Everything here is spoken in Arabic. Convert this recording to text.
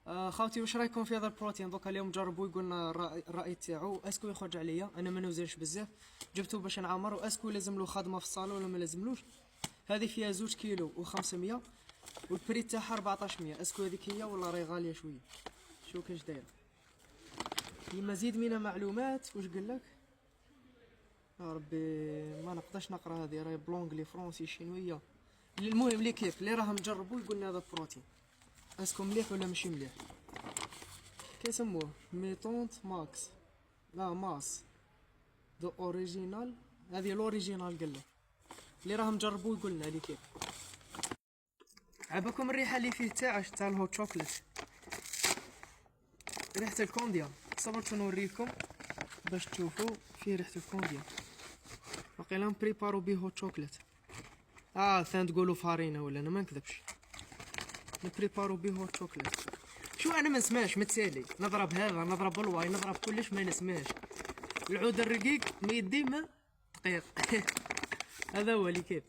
خاوتي واش رايكم في هذا البروتين؟ دوكا اليوم جربوا يقولنا الرأي تاعو اسكو يخرج عليا. انا ما نوزنش بزاف، جبته باش نعمر، واسكو لازم له خدمه في الصالون ولا ما لازملوش. هذه فيها 2 كيلو و500 والبري تاعها 1400. اسكو هذيك هي ولا راهي غاليه شويه؟ شو كاش دايره لمزيد من معلومات. واش قال لك يا ربي؟ ما نقدرش نقرا هذه، راهي بلونغلي فرونسي شينويه. المهم لي كيف اللي راهم جربوا يقولنا هذا بروتين اسكو مليح ولا ماشي مليح. كيسموه ميتونت ماكس لا ماس دو اوريجينال. هذه الاوريجينال قال له اللي راهم جربوا يقولنا لي كيف. عباكم الريحه اللي فيه تاع الهوت شوكليت، ريحه الكونديا. صبرت نوريكم باش تشوفوا فيه ريحه الكونديا. باقي بريبارو بيه هوت شوكليت. ثان تقولوا فارينه ولا انا ما نكذبش. نبريبارو بيه هوت شوكليت. شو انا ما نسمعش متسالي، نضرب هذا نضرب الواي نضرب كلش ما نسمعش. العود الرقيق ما يدي ما دقيق. هذا هو اللي كيف.